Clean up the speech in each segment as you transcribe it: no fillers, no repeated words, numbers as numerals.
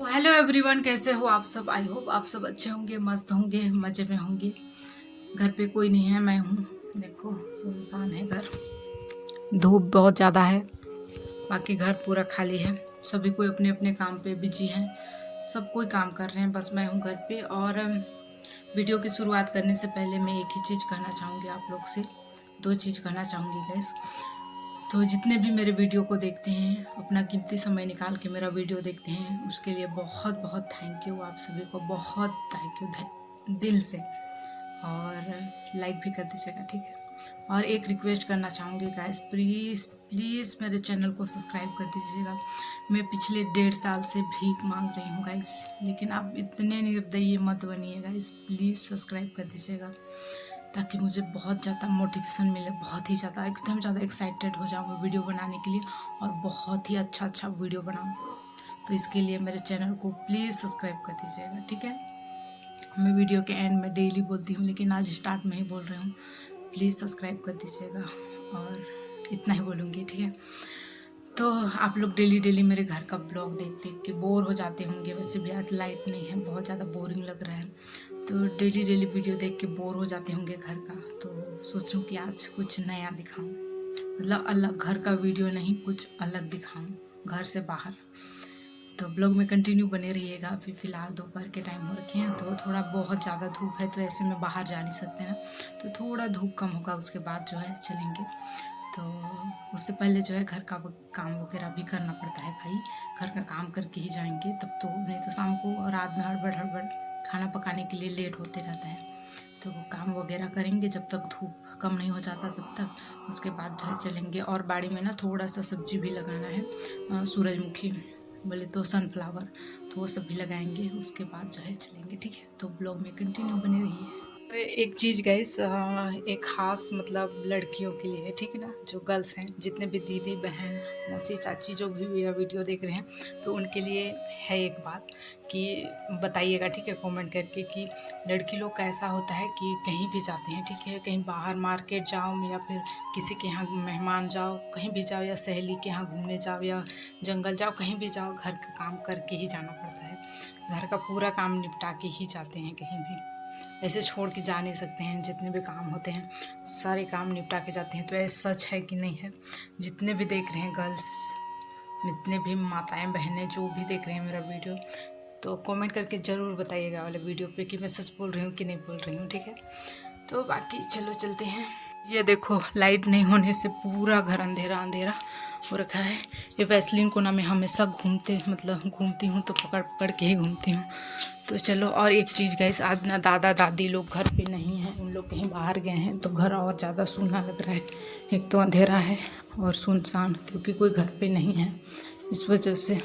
Hello everyone, कैसे हो आप सब। आई होप आप सब अच्छे होंगे, मस्त होंगे, मज़े में होंगे। घर पे कोई नहीं है, मैं हूँ। देखो सुनसान है घर, धूप बहुत ज़्यादा है, बाकी घर पूरा खाली है। सभी कोई अपने अपने काम पे बिजी हैं, सब कोई काम कर रहे हैं, बस मैं हूँ घर पे। और वीडियो की शुरुआत करने से पहले मैं एक ही चीज़ कहना चाहूँगी आप लोग से, दो चीज़ कहना चाहूँगी गैस। तो जितने भी मेरे वीडियो को देखते हैं, अपना कीमती समय निकाल के मेरा वीडियो देखते हैं, उसके लिए बहुत बहुत थैंक यू। आप सभी को बहुत थैंक यू दिल से। और लाइक भी कर दीजिएगा, ठीक है। और एक रिक्वेस्ट करना चाहूँगी गाइस, प्लीज़ प्लीज़ मेरे चैनल को सब्सक्राइब कर दीजिएगा। मैं पिछले 1.5 साल से भीख मांग रही हूँ गाइस, लेकिन आप इतने निर्दयी मत बनिए गाइस, प्लीज़ सब्सक्राइब कर दीजिएगा, ताकि मुझे बहुत ज़्यादा मोटिवेशन मिले, बहुत ही ज़्यादा एकदम ज़्यादा एक्साइटेड हो जाऊँ वीडियो बनाने के लिए, और बहुत ही अच्छा वीडियो बनाऊँ। तो इसके लिए मेरे चैनल को प्लीज़ सब्सक्राइब कर दीजिएगा, ठीक है। मैं वीडियो के एंड में डेली बोलती हूँ, लेकिन आज स्टार्ट में ही बोल रही हूँ, प्लीज़ सब्सक्राइब कर दीजिएगा। और इतना ही बोलूँगी, ठीक है। तो आप लोग डेली मेरे घर का ब्लॉग देख देख के बोर हो जाते होंगे। वैसे भी आज लाइट नहीं है, बहुत ज़्यादा बोरिंग लग रहा है, तो डेली वीडियो देख के बोर हो जाते होंगे घर का। तो सोच रही हूँ कि आज कुछ नया दिखाऊं, मतलब अलग, घर का वीडियो नहीं, कुछ अलग दिखाऊं घर से बाहर। तो ब्लॉग में कंटिन्यू बने रहिएगा। अभी फ़िलहाल दोपहर के टाइम हो रखे हैं, तो थोड़ा बहुत ज़्यादा धूप है, तो ऐसे में बाहर जा नहीं सकते ना, तो थोड़ा धूप कम होगा, उसके बाद जो है चलेंगे। तो उससे पहले जो है घर का काम वगैरह भी करना पड़ता है भाई, घर का काम करके ही जाएंगे तब तो, नहीं तो शाम को और रात में हड़बड़ खाना पकाने के लिए लेट होते रहता है। तो वो काम वगैरह करेंगे जब तक धूप कम नहीं हो जाता तब तक, उसके बाद जो है चलेंगे। और बाड़ी में ना थोड़ा सा सब्जी भी लगाना है, सूरजमुखी बोले तो सनफ्लावर, तो वो सब भी लगाएंगे, उसके बाद जो है चलेंगे, ठीक है। तो ब्लॉग में कंटिन्यू बने रहिए। एक चीज़ गाइस, एक ख़ास मतलब लड़कियों के लिए है, ठीक है ना, जो गर्ल्स हैं, जितने भी दीदी बहन मौसी चाची जो भी मेरा वीडियो देख रहे हैं, तो उनके लिए है एक बात कि बताइएगा, ठीक है, कमेंट करके, कि लड़की लोग का ऐसा होता है कि कहीं भी जाते हैं, ठीक है, कहीं बाहर मार्केट जाओ या फिर किसी के यहाँ मेहमान जाओ, कहीं भी जाओ, या सहेली के यहाँ घूमने जाओ या जंगल जाओ, कहीं भी जाओ, घर का काम करके ही जाना पड़ता है। घर का पूरा काम निपटा के ही जाते हैं कहीं भी, ऐसे छोड़ के जा नहीं सकते हैं। जितने भी काम होते हैं सारे काम निपटा के जाते हैं। तो ऐसा सच है कि नहीं है? जितने भी देख रहे हैं गर्ल्स, जितने भी माताएं बहनें जो भी देख रहे हैं मेरा वीडियो, तो कमेंट करके ज़रूर बताइएगा वाले वीडियो पे कि मैं सच बोल रही हूँ कि नहीं बोल रही हूँ, ठीक है। तो बाकी चलो चलते हैं। ये देखो लाइट नहीं होने से पूरा घर अंधेरा अंधेरा हो रखा है। ये वैसलीन को ना मैं हमेशा घूमती हूँ तो पकड़ पकड़ के ही घूमती हूँ। तो चलो, और एक चीज़ गाइस, आज ना दादा दादी लोग घर पे नहीं हैं, उन लोग कहीं बाहर गए हैं, तो घर और ज़्यादा सूना लग रहा है। एक तो अंधेरा है और सुनसान, क्योंकि कोई घर पे नहीं है, इस वजह से।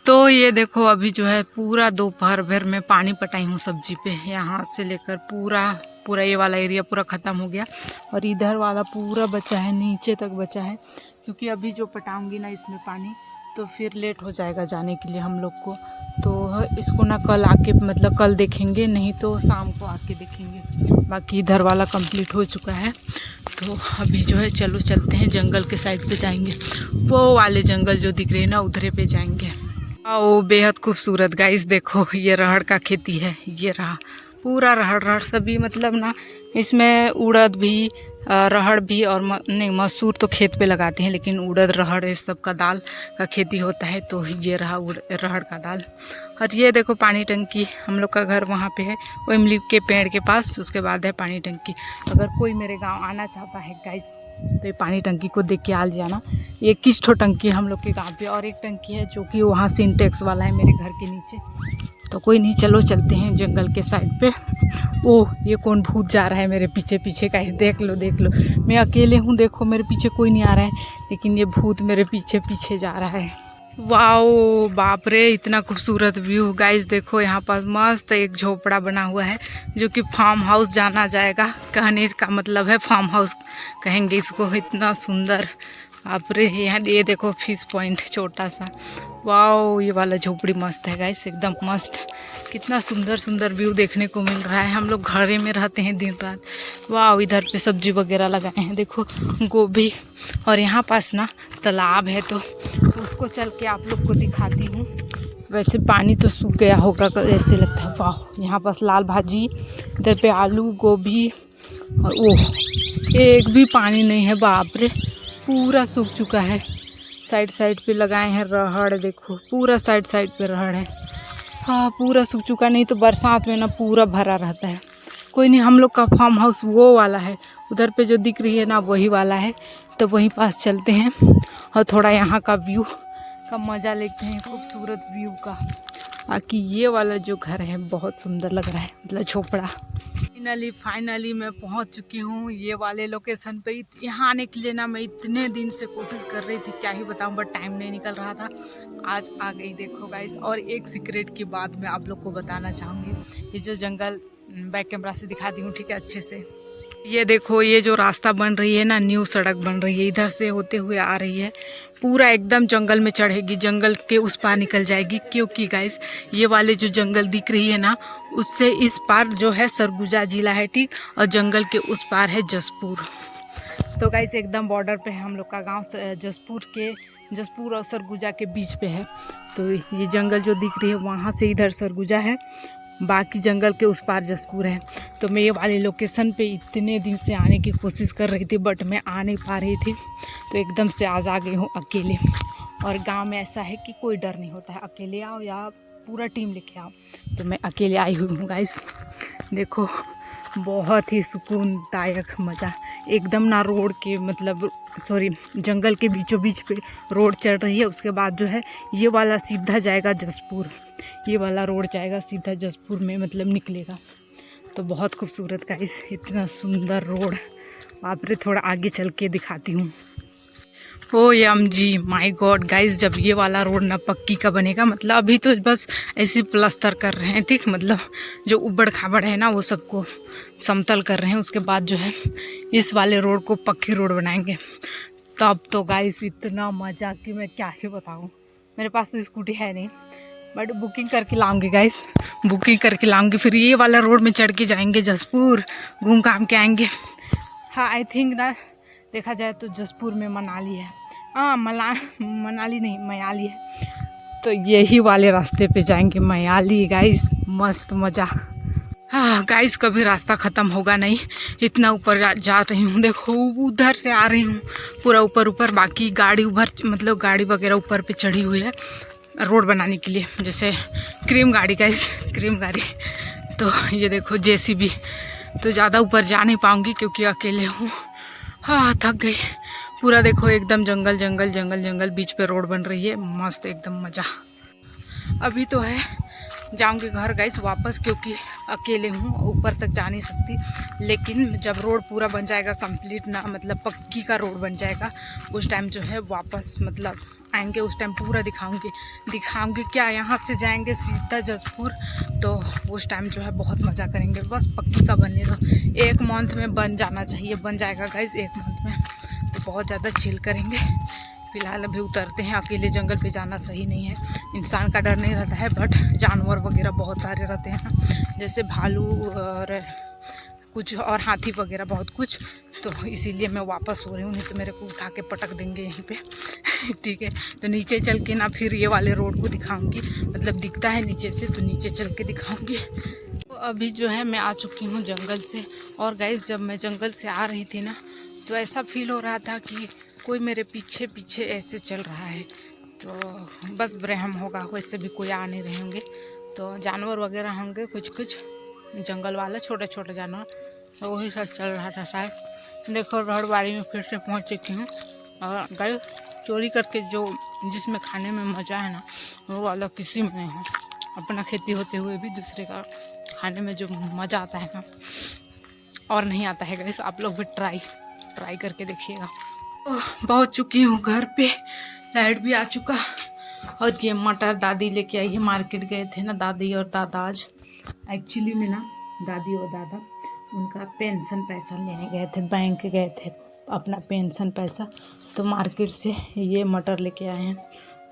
तो ये देखो अभी जो है पूरा दोपहर भर में पानी पटाई हूँ सब्जी पे, यहाँ से लेकर पूरा ये वाला एरिया पूरा ख़त्म हो गया, और इधर वाला पूरा बचा है, नीचे तक बचा है, क्योंकि अभी जो पटाऊंगी ना इसमें पानी, तो फिर लेट हो जाएगा जाने के लिए हम लोग को। तो इसको ना कल आके, मतलब कल देखेंगे, नहीं तो शाम को आके देखेंगे। बाकी इधर वाला कंप्लीट हो चुका है। तो अभी जो है चलो चलते हैं, जंगल के साइड पे जाएंगे, वो वाले जंगल जो दिख रहे हैं ना, उधरे पे जाएंगे। ओ बेहद खूबसूरत गाइस, देखो ये रहड़ का खेती है, ये रहा पूरा रहड़ सभी, मतलब ना इसमें उड़द भी, रहड़ भी, और नहीं मसूर तो खेत पे लगाते हैं, लेकिन उड़द रहड़ इस सब का दाल का खेती होता है। तो ये रहा रहड़ का दाल। और ये देखो पानी टंकी, हम लोग का घर वहाँ पे है, वो इमली के पेड़ के पास, उसके बाद है पानी टंकी। अगर कोई मेरे गांव आना चाहता है गाइस, तो ये पानी टंकी को देख के आ जाना। ये 21 ठो टंकी है हम लोग के गांव पे, और एक टंकी है जो कि वहाँ सिंटेक्स वाला है मेरे घर के नीचे। तो कोई नहीं, चलो चलते हैं जंगल के साइड पे। ओह ये कौन भूत जा रहा है मेरे पीछे पीछे गाइस, देख लो मैं अकेले हूँ, देखो मेरे पीछे कोई नहीं आ रहा है, लेकिन ये भूत मेरे पीछे पीछे जा रहा है। वाओ बाप रे, इतना खूबसूरत व्यू गाइस। देखो यहाँ पर मस्त एक झोपड़ा बना हुआ है, जो कि फार्म हाउस जाना जाएगा, कहने का मतलब है फार्म हाउस कहेंगे इसको। इतना सुंदर आप रे यहाँ ये देखो फिश पॉइंट छोटा सा। वाओ ये वाला झोपड़ी मस्त है गाइस, एकदम मस्त। कितना सुंदर सुंदर व्यू देखने को मिल रहा है। हम लोग घरे में रहते हैं दिन रात। वाओ इधर पे सब्जी वगैरह लगाए हैं, देखो गोभी। और यहाँ पास ना तालाब है, तो उसको चल के आप लोग को दिखाती हूँ। वैसे पानी तो सूख गया होगा ऐसे लगता है। वाह यहाँ पास लाल भाजी, इधर पे आलू गोभी। और ओह एक भी पानी नहीं है, बाप रे पूरा सूख चुका है। साइड साइड पे लगाए हैं रहड़, देखो पूरा साइड साइड पे रहड़ है। हाँ पूरा सूख चुका, नहीं तो बरसात में ना पूरा भरा रहता है। कोई नहीं, हम लोग का फार्म हाउस वो वाला है, उधर पे जो दिख रही है ना वही वाला है। तो वहीं पास चलते हैं और थोड़ा यहाँ का व्यू का मज़ा लेते हैं, खूबसूरत व्यू का। बाकी ये वाला जो घर है बहुत सुंदर लग रहा है, मतलब झोपड़ा। फाइनली मैं पहुंच चुकी हूँ ये वाले लोकेशन पे। यहाँ आने के लिए ना मैं इतने दिन से कोशिश कर रही थी, क्या ही बताऊँ, बट टाइम नहीं निकल रहा था। आज आ गई, देखो गाइस। और एक सीक्रेट की बात मैं आप लोग को बताना चाहूँगी। ये जो जंगल बैक कैमरा से दिखाती हूँ, ठीक है अच्छे से। ये देखो ये जो रास्ता बन रही है ना, न्यू सड़क बन रही है, इधर से होते हुए आ रही है, पूरा एकदम जंगल में चढ़ेगी, जंगल के उस पार निकल जाएगी। क्योंकि गाइस ये वाले जो जंगल दिख रही है ना, उससे इस पार जो है सरगुजा जिला है, ठीक, और जंगल के उस पार है जसपुर। तो गाइस एकदम बॉर्डर पे है हम लोग का गांव, जसपुर और सरगुजा के बीच पे है। तो ये जंगल जो दिख रही है वहाँ से इधर सरगुजा है, बाकी जंगल के उस पार जसपुर है। तो मैं ये वाले लोकेशन पे इतने दिन से आने की कोशिश कर रही थी, बट मैं आ नहीं पा रही थी। तो एकदम से आज आ गई हूँ अकेले। और गांव में ऐसा है कि कोई डर नहीं होता है, अकेले आओ या पूरा टीम लेके आओ। तो मैं अकेले आई हुई हूँ गाइस। देखो बहुत ही सुकूनदायक मज़ा, एकदम ना रोड के मतलब जंगल के बीचों बीच पे रोड चल रही है। उसके बाद जो है ये वाला सीधा जाएगा जसपुर, ये वाला रोड जाएगा सीधा जसपुर में, मतलब निकलेगा। तो बहुत खूबसूरत गाइस, इतना सुंदर रोड। आप रे थोड़ा आगे चल के दिखाती हूँ। ओ यम जी माय गॉड गाइस, जब ये वाला रोड ना पक्की का बनेगा, मतलब अभी तो बस ऐसे प्लास्टर कर रहे हैं, ठीक, मतलब जो उबड़ खाबड़ है ना वो सबको समतल कर रहे हैं। उसके बाद जो है इस वाले रोड को पक्की रोड बनाएंगे। तब तो गाइस इतना मज़ा कि मैं क्या ही बताऊँ। मेरे पास तो स्कूटी है नहीं, बट बुकिंग करके लाऊंगी गाइस, बुकिंग करके लाऊंगी। फिर ये वाला रोड में चढ़ के जाएंगे जसपुर, घूम घाम के आएंगे। हाँ आई थिंक ना देखा जाए तो जसपुर में मनाली है, हाँ मनाली नहीं मयाली है। तो यही वाले रास्ते पे जाएंगे मयाली गाइस, मस्त मज़ा। हाँ गाइस कभी रास्ता ख़त्म होगा नहीं, इतना ऊपर जा रही हूँ। देखो उधर से आ रही हूँ पूरा ऊपर, बाकी गाड़ी मतलब गाड़ी वगैरह ऊपर पे चढ़ी हुई है रोड बनाने के लिए, जैसे क्रीम गाड़ी गाइस, क्रीम गाड़ी। तो ये देखो जेसीबी। तो ज़्यादा ऊपर जा नहीं पाऊँगी क्योंकि अकेले हूँ। हाँ थक गई पूरा। देखो एकदम जंगल जंगल जंगल जंगल, बीच पे रोड बन रही है, मस्त एकदम मज़ा। अभी तो है जाऊंगी घर गाइस वापस, क्योंकि अकेले हूँ, ऊपर तक जा नहीं सकती। लेकिन जब रोड पूरा बन जाएगा कंप्लीट ना, मतलब पक्की का रोड बन जाएगा, उस टाइम जो है वापस मतलब आएंगे, उस टाइम पूरा दिखाऊंगी क्या। यहाँ से जाएंगे सीधा जसपुर, तो उस टाइम जो है बहुत मज़ा करेंगे। बस पक्की का बनने दो, 1 मंथ में बन जाना चाहिए, बन जाएगा गाइस 1 मंथ में। तो बहुत ज़्यादा चिल करेंगे। फिलहाल अभी उतरते हैं, अकेले जंगल पे जाना सही नहीं है। इंसान का डर नहीं रहता है, बट जानवर वगैरह बहुत सारे रहते हैं ना, जैसे भालू और कुछ और हाथी वगैरह बहुत कुछ। तो इसीलिए मैं वापस हो रही हूँ, नहीं तो मेरे को उठा के पटक देंगे यहीं पे। ठीक है, तो नीचे चल के ना फिर ये वाले रोड को दिखाऊंगी, मतलब दिखता है नीचे से, तो नीचे चल के दिखाऊंगी। तो अभी जो है मैं आ चुकी हूँ जंगल से। और गाइस जब मैं जंगल से आ रही थी ना, तो ऐसा फील हो रहा था कि कोई मेरे पीछे पीछे ऐसे चल रहा है। तो बस ब्रह्म होगा, वैसे भी कोई आ नहीं रहे होंगे। तो जानवर वगैरह होंगे कुछ जंगल वाला, छोटे छोटे जानवर, तो वही सब चल रहा था शायद। देखो रहड़बाड़ी में फिर से पहुंच चुकी हूँ। और गाइस चोरी करके जो जिसमें खाने में मज़ा है ना, वो वाला किसी में नहीं है। अपना खेती होते हुए भी दूसरे का खाने में जो मज़ा आता है ना, और नहीं आता है गाइस। आप लोग भी ट्राई करके देखिएगा। पहुंच चुकी हूँ घर पे, लाइट भी आ चुका। और ये मटर दादी लेके आई है, मार्केट गए थे ना दादी और दादा आज। एक्चुअली में ना दादी और दादा उनका पेंशन पैसा लेने गए थे, बैंक गए थे अपना पेंशन पैसा। तो मार्केट से ये मटर लेके आए हैं,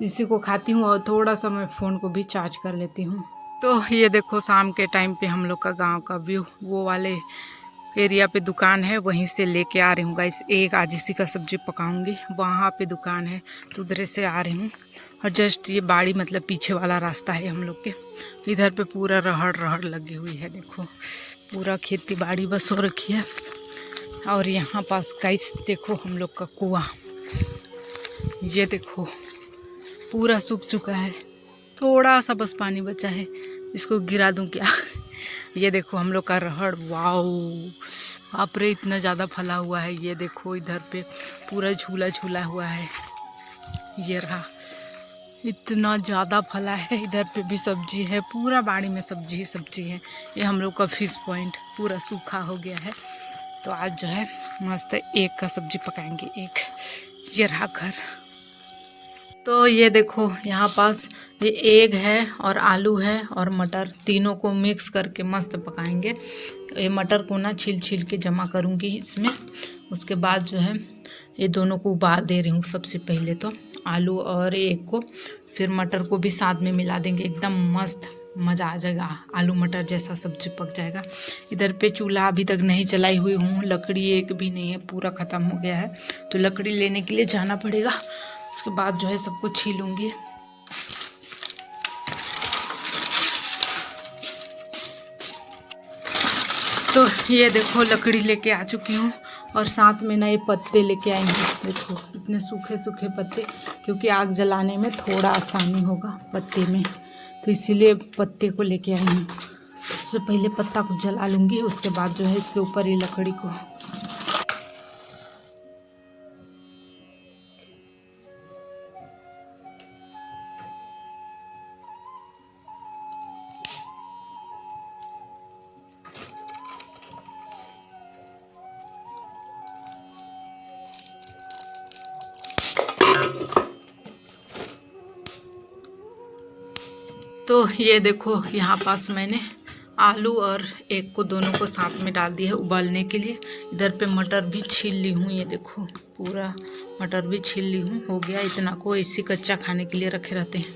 इसी को खाती हूँ और थोड़ा सा मैं फ़ोन को भी चार्ज कर लेती हूँ। तो ये देखो शाम के टाइम पे हम लोग का गांव का व्यू, वो वाले एरिया पे दुकान है, वहीं से लेके आ रही हूँ गाइस। एक आज इसी का सब्जी पकाऊंगी, वहाँ पे दुकान है तो उधर से आ रही हूँ। और जस्ट ये बाड़ी मतलब पीछे वाला रास्ता है हम लोग के, इधर पे पूरा रहड़ रहड़ लगी हुई है। देखो पूरा खेती बाड़ी बस हो रखी है। और यहाँ पास गाइस देखो हम लोग का कुआं, ये देखो पूरा सूख चुका है, थोड़ा सा बस पानी बचा है, इसको गिरा दूं क्या? ये देखो हम लोग का रहड़, वाओ बाप रे इतना ज़्यादा फला हुआ है। ये देखो इधर पे पूरा झूला झूला हुआ है, ये रहा इतना ज़्यादा फला है। इधर पे भी सब्जी है, पूरा बाड़ी में सब्जी ही सब्जी है। ये हम लोग का फिश पॉइंट पूरा सूखा हो गया है, तो आज जो है मस्त एक का सब्जी पकाएंगे। एक ये रहा घर। तो ये देखो यहाँ पास ये एग है और आलू है और मटर, तीनों को मिक्स करके मस्त पकाएंगे। ये मटर को ना छील छील के जमा करूँगी इसमें, उसके बाद जो है ये दोनों को उबाल दे रही हूँ। सबसे पहले तो आलू और एग को, फिर मटर को भी साथ में मिला देंगे, एकदम मस्त मज़ा आ जाएगा, आलू मटर जैसा सब्जी पक जाएगा। इधर पे चूल्हा अभी तक नहीं जलाई हुई हूँ, लकड़ी एक भी नहीं है, पूरा ख़त्म हो गया है, तो लकड़ी लेने के लिए जाना पड़ेगा। उसके बाद जो है सबको छीलूँगी। तो ये देखो लकड़ी लेके आ चुकी हूँ और साथ में ना ये पत्ते लेके आएंगे। देखो इतने सूखे सूखे पत्ते, क्योंकि आग जलाने में थोड़ा आसानी होगा पत्ते में, तो इसीलिए पत्ते को लेके आई हूँ। सबसे पहले पत्ता को जला लूँगी, उसके बाद जो है इसके ऊपर ये लकड़ी को। तो ये देखो यहाँ पास मैंने आलू और एग को दोनों को साथ में डाल दिया है उबालने के लिए। इधर पे मटर भी छील ली हूँ, ये देखो पूरा मटर भी छील ली हूँ। हो गया इतना को, इसी कच्चा खाने के लिए रखे रहते हैं।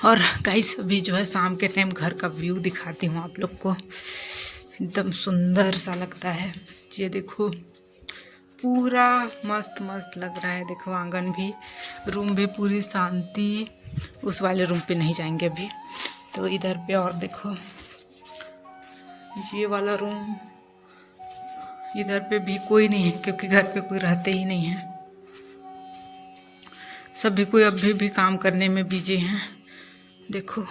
और गाइस अभी जो है शाम के टाइम घर का व्यू दिखाती हूँ आप लोग को, एकदम सुंदर सा लगता है। ये देखो पूरा मस्त मस्त लग रहा है। देखो आंगन भी, रूम भी पूरी शांति। उस वाले रूम पे नहीं जाएंगे अभी। तो इधर पे और देखो ये वाला रूम, इधर पे भी कोई नहीं है क्योंकि घर पे कोई रहते ही नहीं है, सभी कोई अभी भी काम करने में बिजी हैं। देखो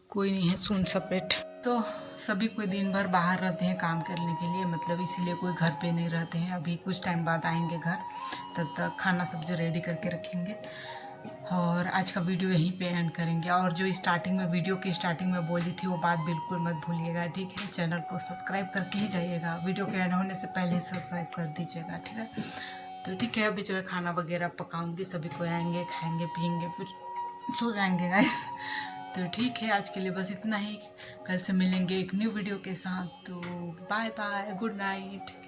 कोई नहीं है, सुन सपेट। तो सभी कोई दिन भर बाहर रहते हैं काम करने के लिए, मतलब इसीलिए कोई घर पे नहीं रहते हैं। अभी कुछ टाइम बाद आएंगे घर, तब तक खाना सब्जी रेडी करके रखेंगे। और आज का वीडियो यहीं पे एंड करेंगे। और जो स्टार्टिंग में वीडियो की स्टार्टिंग में बोली थी वो बात बिल्कुल मत भूलिएगा, ठीक है। चैनल को सब्सक्राइब करके ही जाइएगा, वीडियो के एंड होने से पहले सब्सक्राइब कर दीजिएगा, ठीक है। तो ठीक है, अभी जो है खाना वगैरह पकाऊंगी, सभी को आएंगे, खाएंगे पियेंगे, फिर सो जाएंगे गाइस। तो ठीक है, आज के लिए बस इतना ही। कल से मिलेंगे एक न्यू वीडियो के साथ। तो बाय बाय, गुड नाइट।